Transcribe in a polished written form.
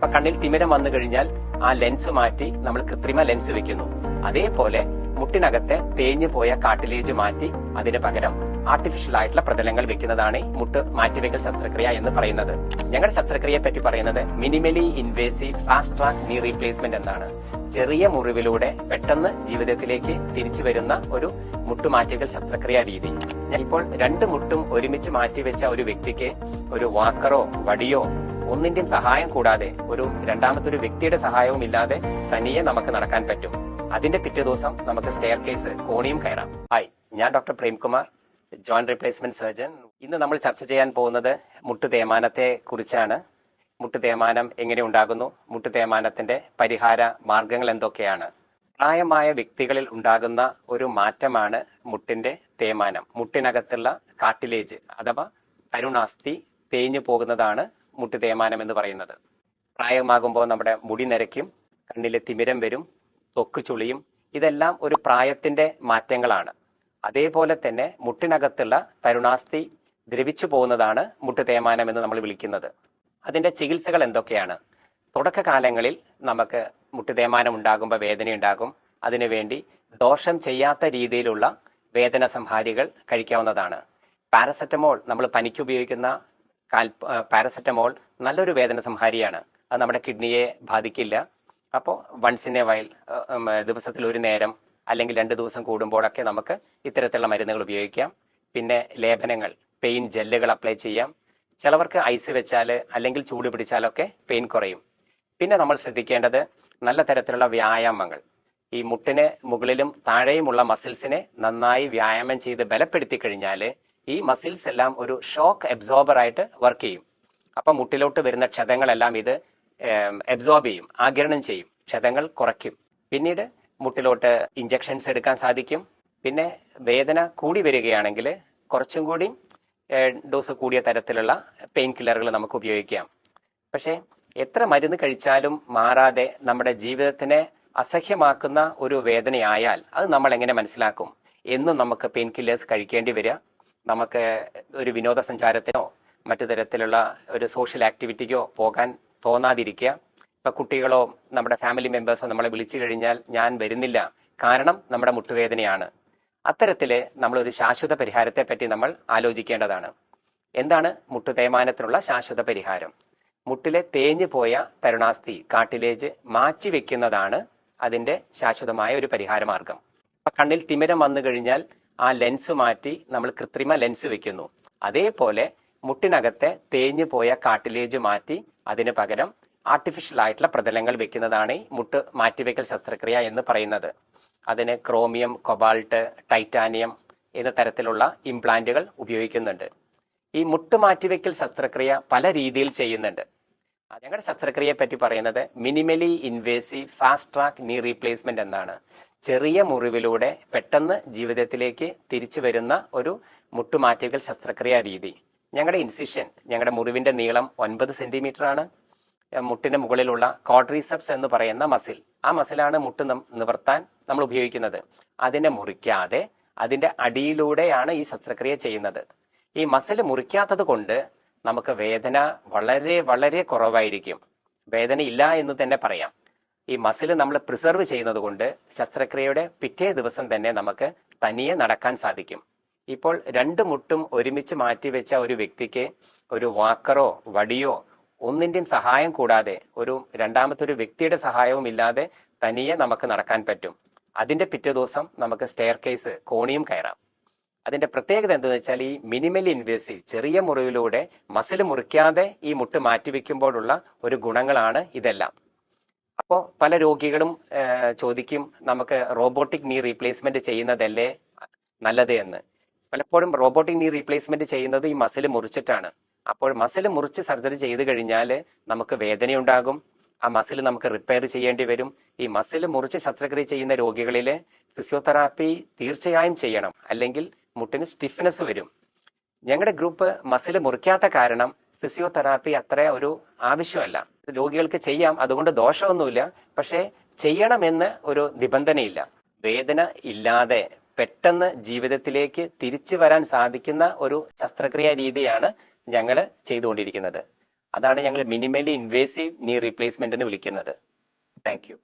അപ്പൊ കണ്ണിൽ തിമിരം വന്നു കഴിഞ്ഞാൽ ആ ലെൻസ് മാറ്റി നമ്മൾ കൃത്രിമ ലെൻസ് വെക്കുന്നു. അതേപോലെ മുട്ടിനകത്തെ തേഞ്ഞു പോയ കാർട്ടിലേജ് മാറ്റി അതിന് പകരം ആർട്ടിഫിഷ്യൽ ആയിട്ടുള്ള പ്രതലങ്ങൾ വെക്കുന്നതാണ് മുട്ട് മാറ്റിവെക്കൽ ശസ്ത്രക്രിയ എന്ന് പറയുന്നത്. ഞങ്ങളുടെ ശസ്ത്രക്രിയയെ പറ്റി പറയുന്നത് മിനിമലി ഇൻവേസീവ് ഫാസ്റ്റ് ട്രാക്ക് നീ റീപ്ലേസ്മെന്റ് എന്നാണ്. ചെറിയ മുറിവിലൂടെ പെട്ടെന്ന് ജീവിതത്തിലേക്ക് തിരിച്ചു വരുന്ന ഒരു മുട്ടുമാറ്റിവെക്കൽ ശസ്ത്രക്രിയ രീതി. ഇപ്പോൾ രണ്ട് മുട്ടും ഒരുമിച്ച് മാറ്റിവെച്ച ഒരു വ്യക്തിക്ക് ഒരു വാക്കറോ വടിയോ ഒന്നിന്റെയും സഹായം കൂടാതെ, രണ്ടാമത്തെ ഒരു വ്യക്തിയുടെ സഹായവും ഇല്ലാതെ തനിയെ നമുക്ക് നടക്കാൻ പറ്റും. അതിന്റെ പിറ്റേ ദിവസം നമുക്ക് സ്റ്റെയർ കേസ് കോണിയും കയറാം. ഹായ്, ഞാൻ doctor Premkumar, joint replacement surgeon. ഇന്ന് നമ്മൾ ചർച്ച ചെയ്യാൻ പോകുന്നത് മുട്ട് തേയ്മാനത്തെ കുറിച്ചാണ്. മുട്ട് തേയ്മാനം എങ്ങനെ ഉണ്ടാകുന്നു, മുട്ട് തേയ്മാനത്തിന്റെ പരിഹാര മാർഗങ്ങൾ എന്തൊക്കെയാണ്. പ്രായമായ വ്യക്തികളിൽ ഉണ്ടാകുന്ന ഒരു മാറ്റമാണ് മുട്ടിന്റെ തേയ്മാനം. മുട്ടിനകത്തുള്ള കാർട്ടിലേജ് അഥവാ തരുണാസ്ഥി തേഞ്ഞു പോകുന്നതാണ് മുട്ട് തേയ്മാനം എന്ന് പറയുന്നത്. പ്രായമാകുമ്പോൾ നമ്മുടെ മുടി നരയ്ക്കും, കണ്ണിലെ തിമിരം വരും, ത്വക്ക് ചുളിയും. ഇതെല്ലാം ഒരു പ്രായത്തിന്റെ മാറ്റങ്ങളാണ്. അതേപോലെ തന്നെ മുട്ടിനകത്തുള്ള തരുണാസ്ഥി ദ്രവിച്ചു പോകുന്നതാണ് മുട്ട് തേയ്മാനം എന്ന് നമ്മൾ വിളിക്കുന്നത്. അതിന്റെ ചികിത്സകൾ എന്തൊക്കെയാണ്? തുടക്കകാലങ്ങളിൽ നമുക്ക് മുട്ട് തേയ്മാനം ഉണ്ടാകുമ്പോൾ വേദനയുണ്ടാകും. അതിനുവേണ്ടി ദോഷം ചെയ്യാത്ത രീതിയിലുള്ള വേദന സംഹാരികൾ കഴിക്കാവുന്നതാണ്. പാരസെറ്റമോൾ, നമ്മൾ പനിക്ക് ഉപയോഗിക്കുന്ന പാരസെറ്റമോൾ നല്ലൊരു വേദന സംഹാരിയാണ്. അത് നമ്മുടെ കിഡ്നിയെ ബാധിക്കില്ല. അപ്പോൾ വൺസ് ഇൻ എ വൈൽ, ദിവസത്തിൽ ഒരു നേരം അല്ലെങ്കിൽ 2 ദിവസം കൂടുമ്പോഴൊക്കെ നമുക്ക് ഇത്തരത്തിലുള്ള മരുന്നുകൾ ഉപയോഗിക്കാം. പിന്നെ ലേപനങ്ങൾ, പെയിൻ ജെല്ലുകൾ അപ്ലൈ ചെയ്യാം. ചിലവർക്ക് ഐസ് വെച്ചാൽ അല്ലെങ്കിൽ ചൂട് പിടിച്ചാലൊക്കെ പെയിൻ കുറയും. പിന്നെ നമ്മൾ ശ്രദ്ധിക്കേണ്ടത് നല്ല തരത്തിലുള്ള വ്യായാമങ്ങൾ. ഈ മുട്ടിന് മുകളിലും താഴെയുമുള്ള മസിൽസിനെ നന്നായി വ്യായാമം ചെയ്ത് ബലപ്പെടുത്തി കഴിഞ്ഞാൽ ഈ മസിൽസ് എല്ലാം ഒരു ഷോക്ക് അബ്സോർബർ ആയിട്ട് വർക്ക് ചെയ്യും. അപ്പൊ മുട്ടിലോട്ട് വരുന്ന ക്ഷതങ്ങളെല്ലാം ഇത് അബ്സോർബ് ചെയ്യും, ആഗിരണം ചെയ്യും, ക്ഷതങ്ങൾ കുറയ്ക്കും. പിന്നീട് മുട്ടിലോട്ട് ഇഞ്ചക്ഷൻസ് എടുക്കാൻ സാധിക്കും. പിന്നെ വേദന കൂടി വരികയാണെങ്കിൽ കുറച്ചും കൂടി ഡോസ് കൂടിയ തരത്തിലുള്ള പെയിൻ കില്ലറുകൾ നമുക്ക് ഉപയോഗിക്കാം. പക്ഷേ എത്ര മരുന്ന് കഴിച്ചാലും മാറാതെ നമ്മുടെ ജീവിതത്തിനെ അസഹ്യമാക്കുന്ന ഒരു വേദനയായാൽ അത് നമ്മൾ എങ്ങനെ മനസ്സിലാക്കും? എന്നും നമുക്ക് പെയിൻ കില്ലേഴ്സ് കഴിക്കേണ്ടി വരിക. നമുക്ക് ഒരു വിനോദസഞ്ചാരത്തിനോ മറ്റു തരത്തിലുള്ള ഒരു സോഷ്യൽ ആക്ടിവിറ്റിക്കോ പോകാൻ തോന്നാതിരിക്കുക. ഇപ്പൊ കുട്ടികളോ നമ്മുടെ ഫാമിലി മെമ്പേഴ്സോ നമ്മളെ വിളിച്ചു കഴിഞ്ഞാൽ ഞാൻ വരുന്നില്ല, കാരണം നമ്മുടെ മുട്ടുവേദനയാണ്. അത്തരത്തില് നമ്മളൊരു ശാശ്വത പരിഹാരത്തെ പറ്റി നമ്മൾ ആലോചിക്കേണ്ടതാണ്. എന്താണ് മുട്ടു തേയ്മാനത്തിനുള്ള ശാശ്വത പരിഹാരം? മുട്ടിലെ തേഞ്ഞു പോയ തരുണാസ്ഥി കാർട്ടിലേജ് മാറ്റിവെക്കുന്നതാണ് അതിന്റെ ശാശ്വതമായ ഒരു പരിഹാര മാർഗം. കണ്ണിൽ തിമിരം വന്നു കഴിഞ്ഞാൽ ആ ലെൻസ് മാറ്റി നമ്മൾ കൃത്രിമ ലെൻസ് വെക്കുന്നു. അതേപോലെ മുട്ടിനകത്തെ തേഞ്ഞു പോയ കാർട്ടിലേജ് മാറ്റി അതിന് പകരം ആർട്ടിഫിഷ്യൽ ആയിട്ടുള്ള പ്രതലങ്ങൾ വെക്കുന്നതാണ് ഈ മുട്ട് മാറ്റിവെക്കൽ ശസ്ത്രക്രിയ എന്ന് പറയുന്നത്. അതിന് ക്രോമിയം, കൊബാൾട്ട്, ടൈറ്റാനിയം എന്ന തരത്തിലുള്ള ഇംപ്ലാന്റുകൾ ഉപയോഗിക്കുന്നുണ്ട്. ഈ മുട്ട് മാറ്റിവെക്കൽ ശസ്ത്രക്രിയ പല രീതിയിൽ ചെയ്യുന്നുണ്ട്. ഞങ്ങളുടെ ശസ്ത്രക്രിയയെ പറ്റി പറയുന്നത് മിനിമലി ഇൻവേസീവ് ഫാസ്റ്റ് ട്രാക്ക് നീ റീപ്ലേസ്മെന്റ് എന്നാണ്. ചെറിയ മുറിവിലൂടെ പെട്ടെന്ന് ജീവിതത്തിലേക്ക് തിരിച്ചു വരുന്ന ഒരു മുട്ടുമാറ്റിവെക്കൽ ശസ്ത്രക്രിയ രീതി. ഞങ്ങളുടെ ഇൻസിഷൻ, ഞങ്ങളുടെ മുറിവിന്റെ നീളം 9 സെന്റിമീറ്റർ ആണ്. മുട്ടിന് മുകളിലുള്ള ക്വാഡ്രീസെപ്സ് എന്ന് പറയുന്ന മസിൽ, ആ മസിലാണ് മുട്ട് നിവർത്താൻ നമ്മൾ ഉപയോഗിക്കുന്നത്. അതിനെ മുറിക്കാതെ അതിന്റെ അടിയിലൂടെയാണ് ഈ ശസ്ത്രക്രിയ ചെയ്യുന്നത്. ഈ മസിൽ മുറിക്കാത്തത് കൊണ്ട് നമുക്ക് വേദന വളരെ വളരെ കുറവായിരിക്കും. വേദന ഇല്ല എന്ന് തന്നെ പറയാം. ഈ മസിൽ നമ്മൾ പ്രിസർവ് ചെയ്യുന്നത് കൊണ്ട് ശസ്ത്രക്രിയയുടെ പിറ്റേ ദിവസം തന്നെ നമുക്ക് തനിയെ നടക്കാൻ സാധിക്കും. ഇപ്പോൾ 2 മുട്ടും ഒരുമിച്ച് മാറ്റിവെച്ച ഒരു വ്യക്തിക്ക് ഒരു വാക്കറോ വടിയോ ഒന്നിന്റെയും സഹായം കൂടാതെ, രണ്ടാമത്തെ ഒരു വ്യക്തിയുടെ സഹായവും ഇല്ലാതെ തനിയെ നമുക്ക് നടക്കാൻ പറ്റും. അതിന്റെ പിറ്റേ ദിവസം നമുക്ക് സ്റ്റെയർ കേസ് കോണിയും കയറാം. അതിന്റെ പ്രത്യേകത എന്താണെന്ന് വെച്ചാൽ ഈ മിനിമലി ഇൻവേസീവ് ചെറിയ മുറിവിലൂടെ മസിൽ മുറിക്കാതെ ഈ മുട്ട് മാറ്റിവെക്കുമ്പോഴുള്ള ഒരു ഗുണങ്ങളാണ് ഇതെല്ലാം. അപ്പോൾ പല രോഗികളും ചോദിക്കും, നമുക്ക് റോബോട്ടിക് നീ റീപ്ലേസ്മെന്റ് ചെയ്യുന്നതല്ലേ നല്ലത് എന്ന്. പലപ്പോഴും റോബോട്ടിക് നീ റീപ്ലേസ്മെന്റ് ചെയ്യുന്നത് ഈ മസിൽ മുറിച്ചിട്ടാണ്. അപ്പോൾ മസിൽ മുറിച്ച് സർജറി ചെയ്ത് കഴിഞ്ഞാൽ നമുക്ക് വേദനയുണ്ടാകും. ആ മസിൽ നമുക്ക് റിപ്പയർ ചെയ്യേണ്ടി വരും. ഈ മസിൽ മുറിച്ച് ശസ്ത്രക്രിയ ചെയ്യുന്ന രോഗികളിൽ ഫിസിയോതെറാപ്പി തീർച്ചയായും ചെയ്യണം, അല്ലെങ്കിൽ മുട്ടിന് സ്റ്റിഫ്നെസ് വരും. ഞങ്ങളുടെ ഗ്രൂപ്പ് മസിൽ മുറിക്കാത്ത കാരണം ഫിസിയോതെറാപ്പി അത്ര ഒരു ആവശ്യമല്ല. രോഗികൾക്ക് ചെയ്യാം, അതുകൊണ്ട് ദോഷമൊന്നുമില്ല. പക്ഷേ ചെയ്യണമെന്ന് ഒരു നിബന്ധനയില്ല. വേദന ഇല്ലാതെ പെട്ടെന്ന് ജീവിതത്തിലേക്ക് തിരിച്ചു വരാൻ സാധിക്കുന്ന ഒരു ശസ്ത്രക്രിയ രീതിയാണ് ഞങ്ങൾ ചെയ്തുകൊണ്ടിരിക്കുന്നത്. അതാണ് ഞങ്ങൾ മിനിമലി ഇൻവേസീവ് നീ റീപ്ലേസ്മെന്റ് എന്ന് വിളിക്കുന്നത്. Thank you.